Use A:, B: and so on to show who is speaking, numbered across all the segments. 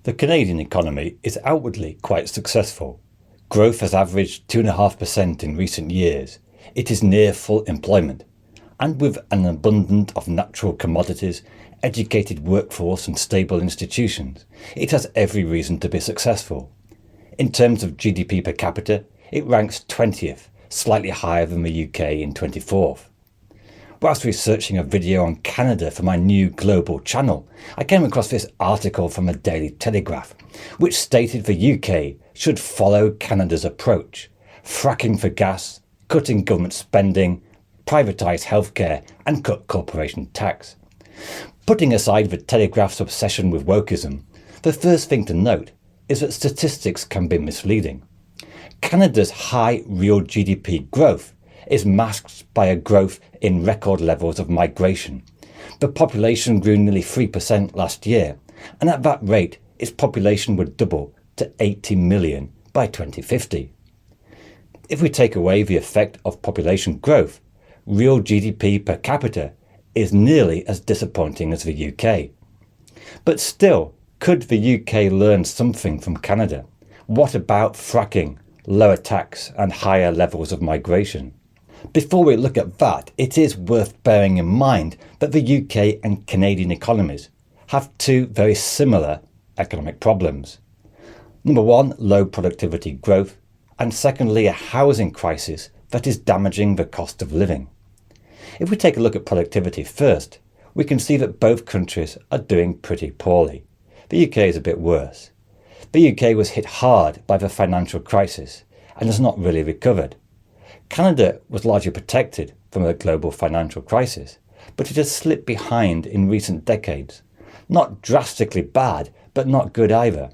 A: The Canadian economy is outwardly quite successful. Growth has averaged 2.5% in recent years. It is near full employment. And with an abundance of natural commodities, educated workforce and stable institutions, it has every reason to be successful. In terms of GDP per capita, it ranks 20th, slightly higher than the UK in 24th. Whilst researching a video on Canada for my new global channel, I came across this article from the Daily Telegraph, which stated the UK should follow Canada's approach: fracking for gas, cutting government spending, privatise healthcare and cut corporation tax. Putting aside the Telegraph's obsession with wokeism, the first thing to note is that statistics can be misleading. Canada's high real GDP growth is masked by a growth in record levels of migration. The population grew nearly 3% last year, and at that rate its population would double to 80 million by 2050. If we take away the effect of population growth, real GDP per capita is nearly as disappointing as the UK. But still, could the UK learn something from Canada? What about fracking, lower tax and higher levels of migration? Before we look at that, it is worth bearing in mind that the UK and Canadian economies have two very similar economic problems. Number one, low productivity growth, and secondly, a housing crisis that is damaging the cost of living. If we take a look at productivity first, we can see that both countries are doing pretty poorly. The UK is a bit worse. The UK was hit hard by the financial crisis and has not really recovered. Canada was largely protected from a global financial crisis, but it has slipped behind in recent decades. Not drastically bad, but not good either.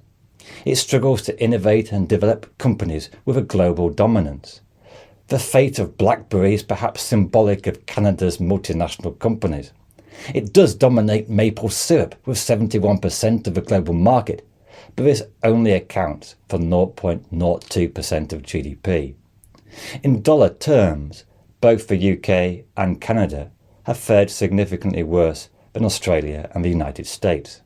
A: It struggles to innovate and develop companies with a global dominance. The fate of BlackBerry is perhaps symbolic of Canada's multinational companies. It does dominate maple syrup with 71% of the global market, but this only accounts for 0.02% of GDP. In dollar terms, both the UK and Canada have fared significantly worse than Australia and the United States.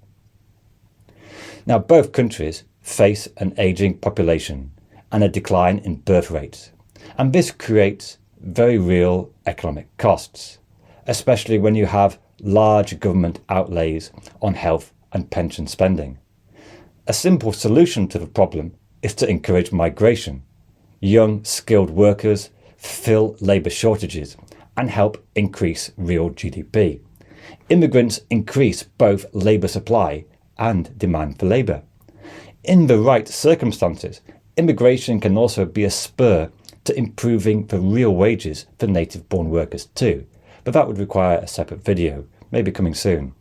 A: Now, both countries face an ageing population and a decline in birth rates, and this creates very real economic costs, especially when you have large government outlays on health and pension spending. A simple solution to the problem is to encourage migration. Young, skilled workers fill labour shortages and help increase real GDP. Immigrants increase both labour supply and demand for labour. In the right circumstances, immigration can also be a spur to improving the real wages for native-born workers too, but that would require a separate video, maybe coming soon.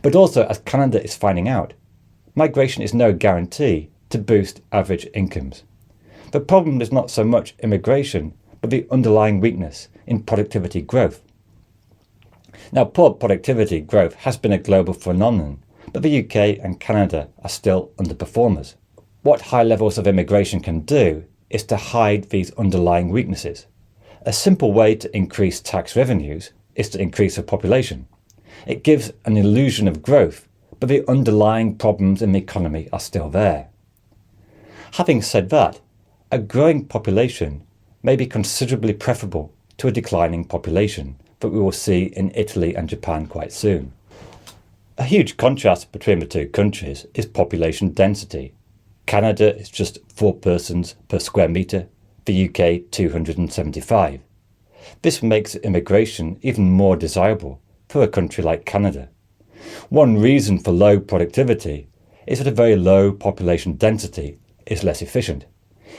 A: But also, as Canada is finding out, migration is no guarantee to boost average incomes. The problem is not so much immigration, but the underlying weakness in productivity growth. Now, poor productivity growth has been a global phenomenon, but the UK and Canada are still underperformers. What high levels of immigration can do is to hide these underlying weaknesses. A simple way to increase tax revenues is to increase the population. It gives an illusion of growth, but the underlying problems in the economy are still there. Having said that, a growing population may be considerably preferable to a declining population that we will see in Italy and Japan quite soon. A huge contrast between the two countries is population density. Canada is just 4 persons per square metre, the UK 275. This makes immigration even more desirable for a country like Canada. One reason for low productivity is that a very low population density is less efficient.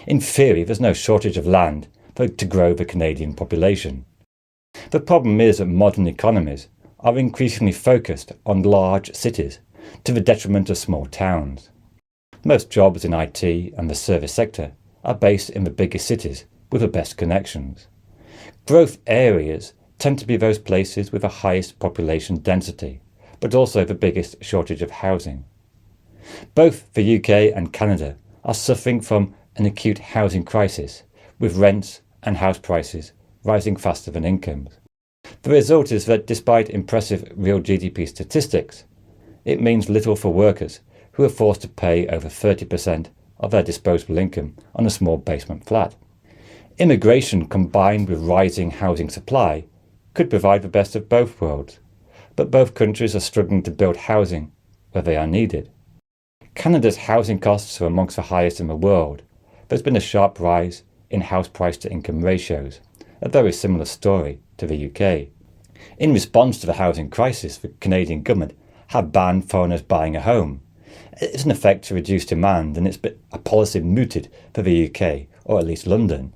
A: In theory, there's no shortage of land to grow the Canadian population. The problem is that modern economies are increasingly focused on large cities to the detriment of small towns. Most jobs in IT and the service sector are based in the biggest cities with the best connections. Growth areas tend to be those places with the highest population density, but also the biggest shortage of housing. Both the UK and Canada are suffering from an acute housing crisis, with rents and house prices rising faster than incomes. The result is that despite impressive real GDP statistics, it means little for workers who are forced to pay over 30% of their disposable income on a small basement flat. Immigration combined with rising housing supply could provide the best of both worlds, but both countries are struggling to build housing where they are needed. Canada's housing costs are amongst the highest in the world. There's been a sharp rise in house price to income ratios, a very similar story to the UK. In response to the housing crisis, the Canadian government have banned foreigners buying a home. It's an effect to reduce demand, and it's been a policy mooted for the UK, or at least London.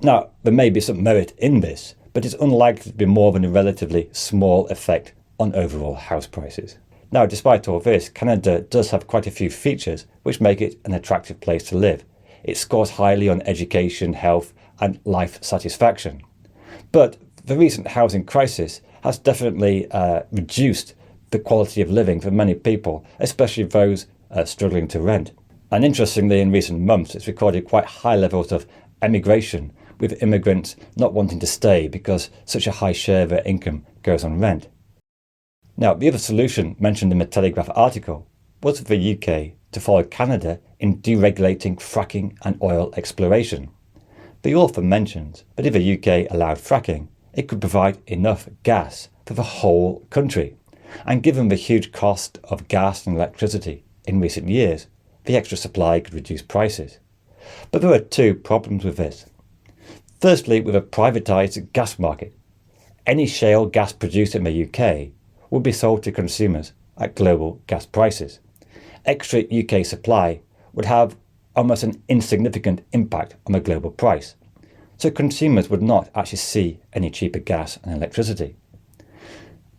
A: Now, there may be some merit in this, but it's unlikely to be more than a relatively small effect on overall house prices. Now, despite all this, Canada does have quite a few features which make it an attractive place to live. It scores highly on education, health, and life satisfaction. But the recent housing crisis has definitely reduced the quality of living for many people, especially those struggling to rent. And interestingly, in recent months, it's recorded quite high levels of emigration, with immigrants not wanting to stay because such a high share of their income goes on rent. Now, the other solution mentioned in the Telegraph article was for the UK to follow Canada in deregulating fracking and oil exploration. The author mentions that if the UK allowed fracking, it could provide enough gas for the whole country. And given the huge cost of gas and electricity in recent years, the extra supply could reduce prices. But there are two problems with this. Firstly, with a privatised gas market, any shale gas produced in the UK would be sold to consumers at global gas prices. Extra UK supply would have almost an insignificant impact on the global price, so consumers would not actually see any cheaper gas and electricity.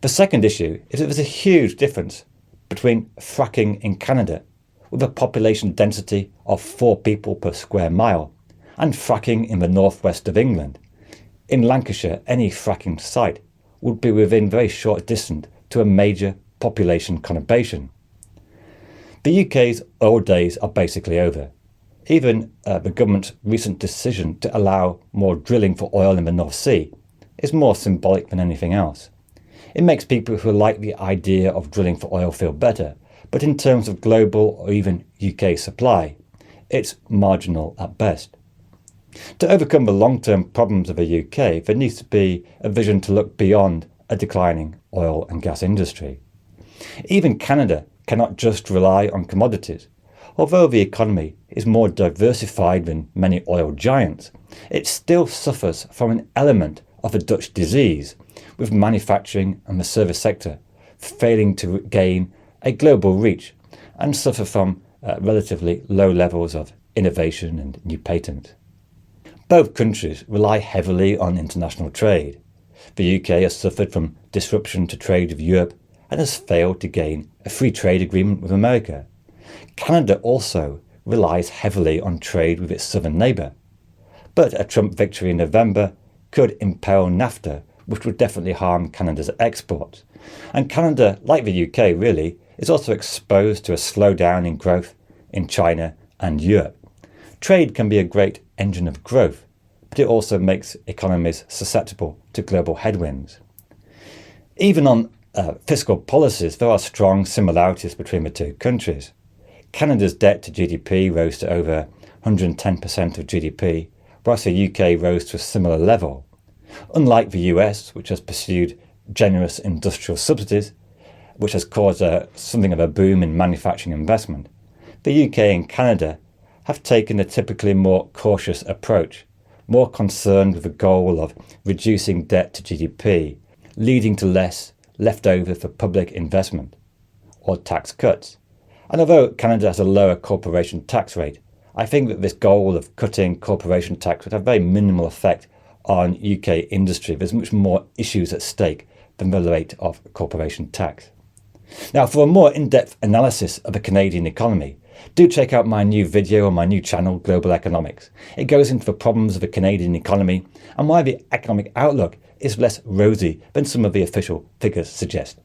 A: The second issue is that there's a huge difference between fracking in Canada, with a population density of 4 people per square mile, and fracking in the northwest of England. In Lancashire, any fracking site would be within very short distance to a major population conurbation. The UK's oil days are basically over. Even the government's recent decision to allow more drilling for oil in the North Sea is more symbolic than anything else. It makes people who like the idea of drilling for oil feel better, but in terms of global or even UK supply, it's marginal at best. To overcome the long-term problems of the UK, there needs to be a vision to look beyond a declining oil and gas industry. Even Canada cannot just rely on commodities. Although the economy is more diversified than many oil giants, it still suffers from an element of the Dutch disease, with manufacturing and the service sector failing to gain a global reach and suffer from relatively low levels of innovation and new patents. Both countries rely heavily on international trade. The UK has suffered from disruption to trade with Europe and has failed to gain a free trade agreement with America. Canada also relies heavily on trade with its southern neighbour. But a Trump victory in November could impel NAFTA, which would definitely harm Canada's exports. And Canada, like the UK really, is also exposed to a slowdown in growth in China and Europe. Trade can be a great engine of growth, but it also makes economies susceptible to global headwinds. Even on fiscal policies, there are strong similarities between the two countries. Canada's debt to GDP rose to over 110% of GDP, whilst the UK rose to a similar level. Unlike the US, which has pursued generous industrial subsidies, which has caused something of a boom in manufacturing investment, the UK and Canada have taken a typically more cautious approach, more concerned with the goal of reducing debt to GDP, leading to less left over for public investment or tax cuts. And although Canada has a lower corporation tax rate, I think that this goal of cutting corporation tax would have very minimal effect on UK industry. There's much more issues at stake than the rate of corporation tax. Now, for a more in-depth analysis of the Canadian economy, do check out my new video on my new channel, Global Economics. It goes into the problems of the Canadian economy and why the economic outlook is less rosy than some of the official figures suggest.